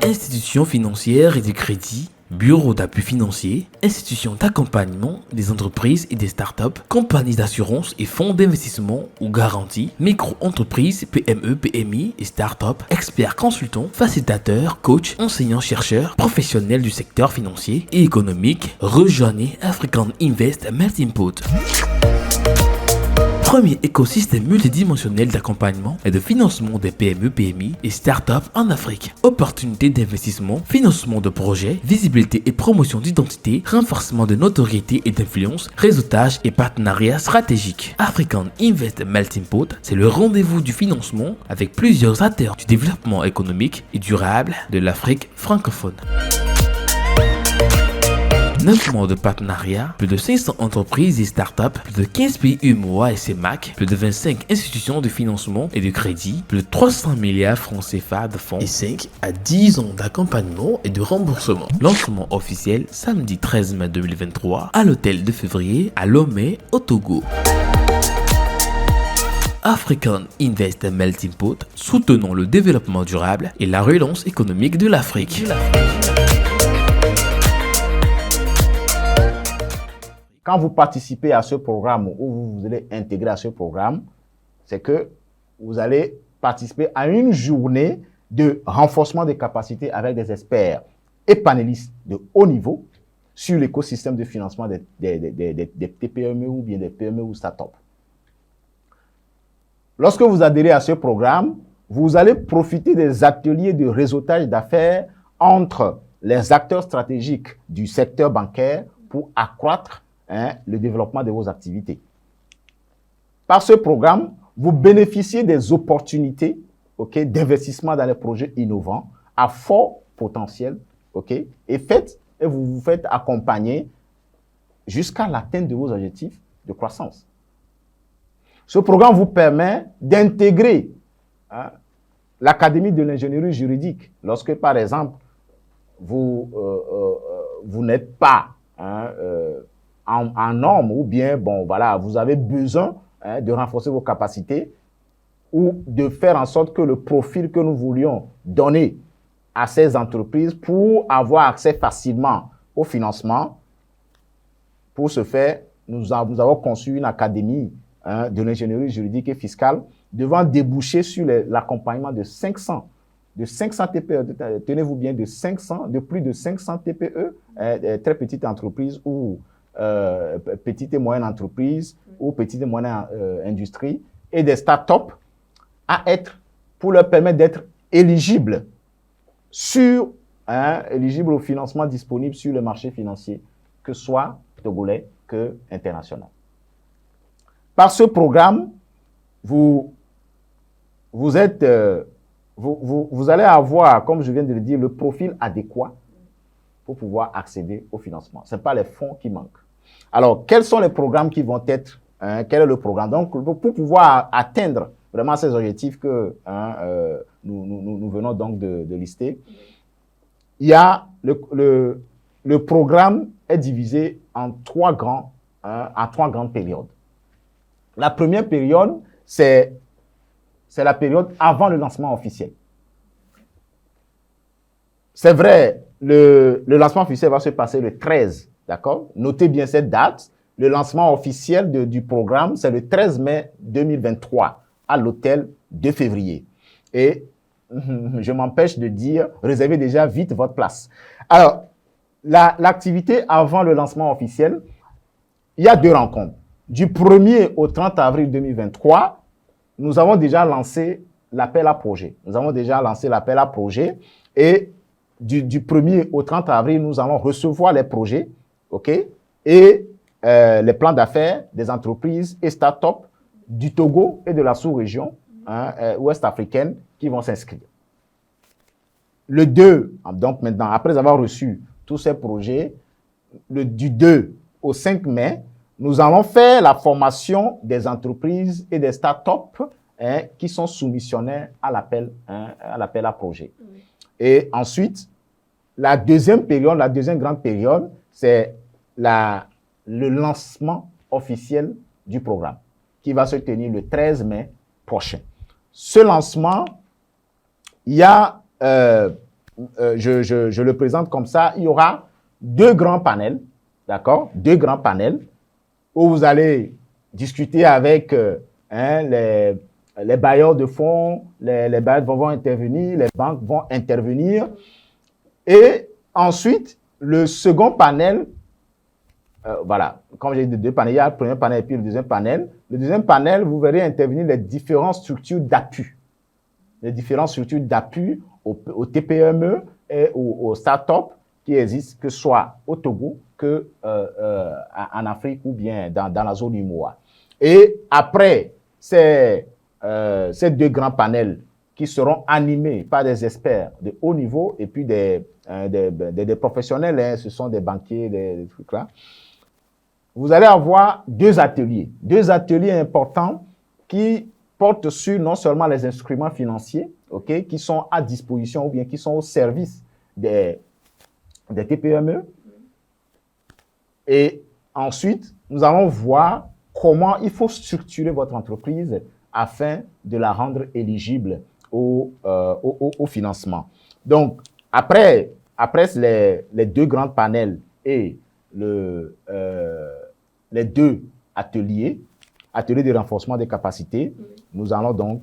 Institutions financières et de crédit, bureaux d'appui financier, institutions d'accompagnement des entreprises et des startups, compagnies d'assurance et fonds d'investissement ou garanties, micro-entreprises, PME, PMI et startups, experts consultants, facilitateurs, coachs, enseignants-chercheurs, professionnels du secteur financier et économique, rejoignez African Invest Melting Pot. Premier écosystème multidimensionnel d'accompagnement et de financement des PME, PMI et startups en Afrique. Opportunités d'investissement, financement de projets, visibilité et promotion d'identité, renforcement de notoriété et d'influence, réseautage et partenariat stratégique. African Invest Melting Pot, c'est le rendez-vous du financement avec plusieurs acteurs du développement économique et durable de l'Afrique francophone. 9 mois de partenariat, plus de 500 entreprises et startups, plus de 15 pays UEMOA et CEMAC, plus de 25 institutions de financement et de crédit, plus de 300 milliards francs CFA de fonds et 5 à 10 ans d'accompagnement et de remboursement. Lancement officiel samedi 13 mai 2023 à l'hôtel de février à Lomé au Togo. African Invest Melting Pot, soutenons le développement durable et la relance économique de l'Afrique. Quand vous participez à ce programme ou vous allez intégrer à ce programme, c'est que vous allez participer à une journée de renforcement des capacités avec des experts et panélistes de haut niveau sur l'écosystème de financement des TPME ou bien des PME ou startups. Lorsque vous adhérez à ce programme, vous allez profiter des ateliers de réseautage d'affaires entre les acteurs stratégiques du secteur bancaire pour accroître le développement de vos activités. Par ce programme, vous bénéficiez des opportunités d'investissement dans les projets innovants à fort potentiel et vous vous faites accompagner jusqu'à l'atteinte de vos objectifs de croissance. Ce programme vous permet d'intégrer l'Académie de l'ingénierie juridique lorsque, par exemple, vous n'êtes pas en norme ou bien, vous avez besoin de renforcer vos capacités ou de faire en sorte que le profil que nous voulions donner à ces entreprises pour avoir accès facilement au financement. Pour ce faire, nous avons conçu une académie de l'ingénierie juridique et fiscale devant déboucher sur l'accompagnement de 500 TPE, tenez-vous bien, de plus de 500 TPE, très petites entreprises ou petites et moyennes entreprises ou petites et moyennes industries et des startups pour leur permettre d'être éligibles éligibles au financement disponible sur le marché financier, que ce soit togolais que international. Par ce programme, vous allez avoir, comme je viens de le dire, le profil adéquat pour pouvoir accéder au financement. Ce n'est pas les fonds qui manquent. Alors, quels sont les programmes qui vont être, quel est le programme? Donc, pour pouvoir atteindre vraiment ces objectifs que nous venons donc de lister, il y a le programme est divisé en trois grandes périodes. La première période, c'est la période avant le lancement officiel. C'est vrai, le lancement officiel va se passer le 13, d'accord? Notez bien cette date. Le lancement officiel du programme, c'est le 13 mai 2023 à l'hôtel de février. Et je m'empêche de dire, réservez déjà vite votre place. Alors, l'activité avant le lancement officiel, il y a 2 rencontres. Du 1er au 30 avril 2023, nous avons déjà lancé l'appel à projet. Et du 1er au 30 avril, nous allons recevoir les projets, et les plans d'affaires des entreprises et start-up du Togo et de la sous-région ouest africaine qui vont s'inscrire. Le 2, donc maintenant, après avoir reçu tous ces projets, du 2 au 5 mai, nous allons faire la formation des entreprises et des start-up qui sont soumissionnaires à l'appel à projet. Oui. Et ensuite, la deuxième grande période, c'est le lancement officiel du programme qui va se tenir le 13 mai prochain. Ce lancement, il y a je le présente comme ça. Il y aura 2 grands panels, d'accord? 2 grands panels où vous allez discuter avec les bailleurs de fonds, les bailleurs vont intervenir, les banques vont intervenir. Et ensuite, le second panel, voilà, comme j'ai dit, 2 panels, il y a le premier panel et puis le deuxième panel. Le deuxième panel, vous verrez intervenir les différentes structures d'appui. Les différentes structures d'appui aux TPME et aux startups qui existent, que ce soit au Togo, que en Afrique ou bien dans la zone UMOA. Et après ces 2 grands panels qui seront animés par des experts de haut niveau et puis des professionnels, hein, ce sont des banquiers, des trucs là, vous allez avoir 2 ateliers importants qui portent sur non seulement les instruments financiers, okay, qui sont à disposition ou bien qui sont au service des TPME. Et ensuite, nous allons voir comment il faut structurer votre entreprise afin de la rendre éligible au financement. Donc, après les 2 grands panels et les 2 ateliers de renforcement des capacités, nous allons donc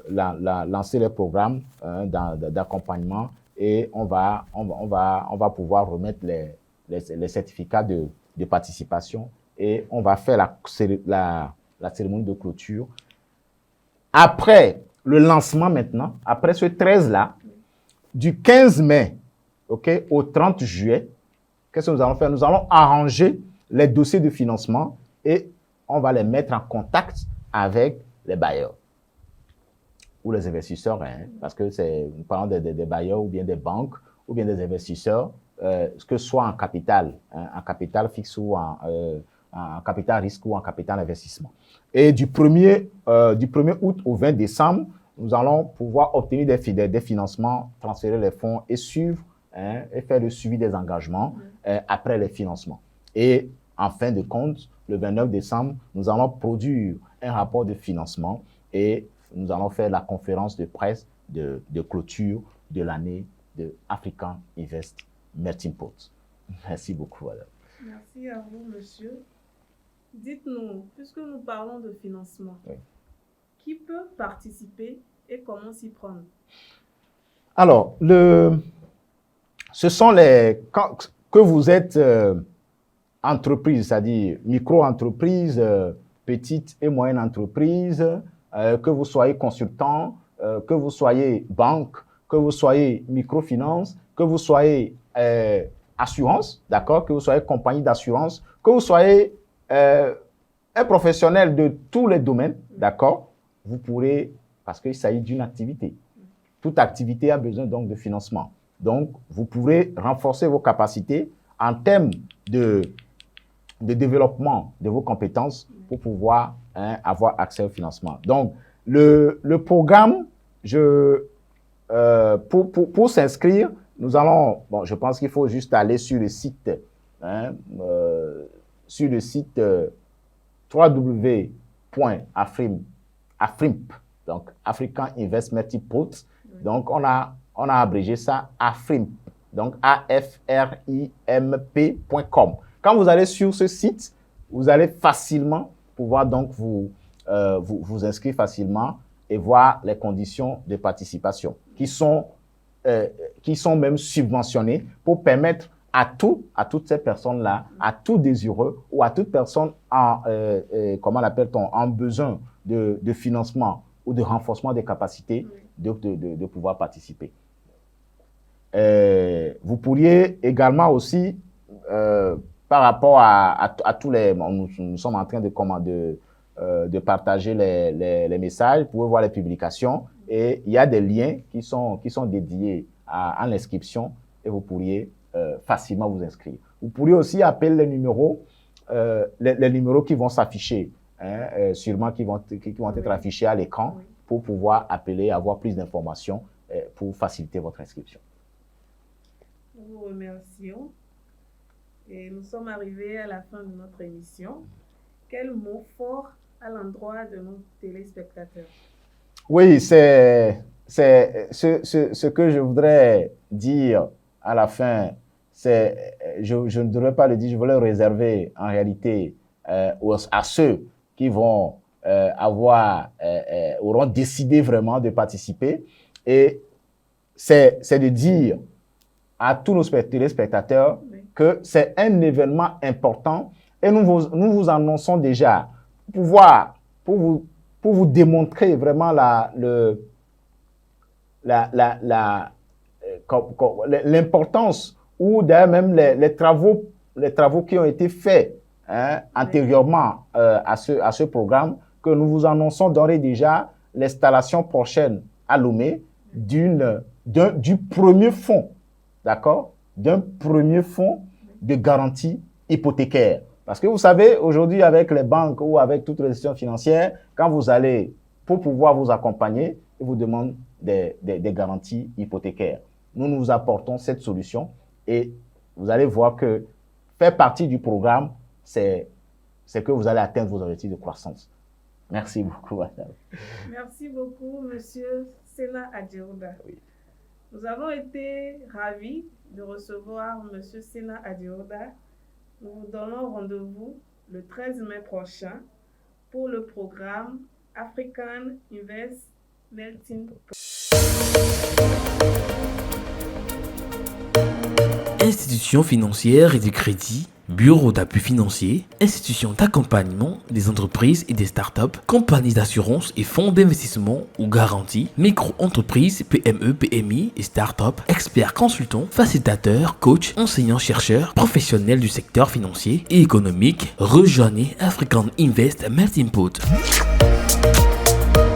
lancer les programmes d'accompagnement et on va pouvoir remettre les certificats de participation et on va faire la cérémonie de clôture. Après le lancement maintenant, après ce 13-là, du 15 mai au 30 juillet, qu'est-ce que nous allons faire? Nous allons arranger les dossiers de financement et on va les mettre en contact avec les bailleurs ou les investisseurs, hein, parce que nous parlons des bailleurs ou bien des banques ou bien des investisseurs, que ce soit en capital fixe ou en capital risque ou en capital investissement. Et du 1er août au 20 décembre, nous allons pouvoir obtenir des financements, transférer les fonds et suivre et faire le suivi des engagements après les financements. Et en fin de compte, le 29 décembre, nous allons produire un rapport de financement et nous allons faire la conférence de presse de clôture de l'année de African Invest Melting Pot. Merci beaucoup, madame. Merci à vous, monsieur. Dites-nous, puisque nous parlons de financement, oui, qui peut participer et comment s'y prendre? Alors, ce sont que vous êtes entreprise, c'est-à-dire micro-entreprise, petite et moyenne entreprise, que vous soyez consultant, que vous soyez banque, que vous soyez microfinance, que vous soyez assurance, d'accord, que vous soyez compagnie d'assurance, que vous soyez un professionnel de tous les domaines, d'accord, vous pourrez, parce qu'il s'agit d'une activité. Toute activité a besoin donc de financement. Donc, vous pourrez renforcer vos capacités en termes de développement de vos compétences pour pouvoir avoir accès au financement. Donc, le programme, pour s'inscrire, nous allons, bon, je pense qu'il faut juste aller sur le site, www.afrimp, donc African Investment Pot. Donc, on a abrégé ça AFRIMP, donc AFRIMP.com. Quand vous allez sur ce site, vous allez facilement pouvoir donc vous inscrire facilement et voir les conditions de participation qui sont même subventionnées pour permettre à toutes ces personnes-là, à tout désireux ou à toute personne comment l'appelle-t-on, en besoin de financement ou de renforcement des capacités de pouvoir participer. Vous pourriez également aussi, par rapport à tous les... Nous sommes en train de partager les messages, vous pouvez voir les publications et il y a des liens qui sont dédiés à l'inscription et vous pourriez facilement vous inscrire. Vous pourriez aussi appeler les numéros qui vont s'afficher, sûrement qui vont être affichés à l'écran pour pouvoir appeler, avoir plus d'informations pour faciliter votre inscription. Nous vous remercions et nous sommes arrivés à la fin de notre émission. Quel mot fort à l'endroit de nos téléspectateurs? Oui, c'est c'est ce que je voudrais dire à la fin. Je ne devrais pas le dire, je voulais le réserver en réalité à ceux qui vont auront décidé vraiment de participer. Et c'est de dire à tous nos téléspectateurs que c'est un événement important et nous vous annonçons déjà pour vous démontrer vraiment l'importance ou d'ailleurs même les travaux qui ont été faits antérieurement à ce programme, que nous vous annonçons d'ores et déjà l'installation prochaine à Lomé du premier fonds, d'accord, d'un premier fonds de garantie hypothécaire. Parce que vous savez, aujourd'hui, avec les banques ou avec toutes les institutions financières, quand vous allez, pour pouvoir vous accompagner, ils vous demandent des garanties hypothécaires. Nous vous apportons cette solution et vous allez voir que faire partie du programme, c'est que vous allez atteindre vos objectifs de croissance. Merci beaucoup, madame. Merci beaucoup, monsieur Sena Adjerouda. Oui. Nous avons été ravis de recevoir monsieur Sena Adjerouda. Nous vous donnons rendez-vous le 13 mai prochain pour le programme African Invest Melting Pot. Institutions financières et de crédit, bureaux d'appui financier, institutions d'accompagnement des entreprises et des startups, compagnies d'assurance et fonds d'investissement ou garanties, micro-entreprises, PME, PMI et startups, experts consultants, facilitateurs, coachs, enseignants-chercheurs, professionnels du secteur financier et économique, rejoignez African Invest Melting Pot.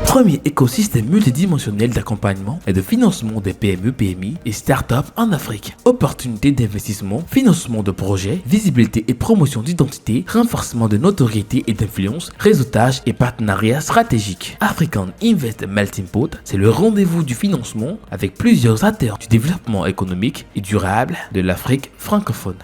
Premier écosystème multidimensionnel d'accompagnement et de financement des PME, PMI et startups en Afrique. Opportunités d'investissement, financement de projets, visibilité et promotion d'identité, renforcement de notoriété et d'influence, réseautage et partenariat stratégique. African Invest Melting Pot, c'est le rendez-vous du financement avec plusieurs acteurs du développement économique et durable de l'Afrique francophone.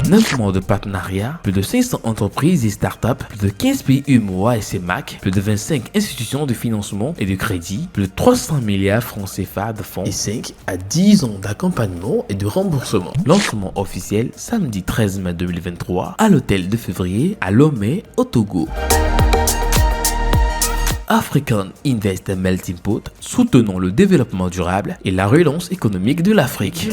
9 mois de partenariat, plus de 500 entreprises et startups, plus de 15 pays UEMOA et CEMAC, plus de 25 institutions de financement et de crédit, plus de 300 milliards francs CFA de fonds et 5 à 10 ans d'accompagnement et de remboursement. Lancement officiel samedi 13 mai 2023 à l'hôtel de février à Lomé, au Togo. African Invest Melting Pot, soutenons le développement durable et la relance économique de l'Afrique.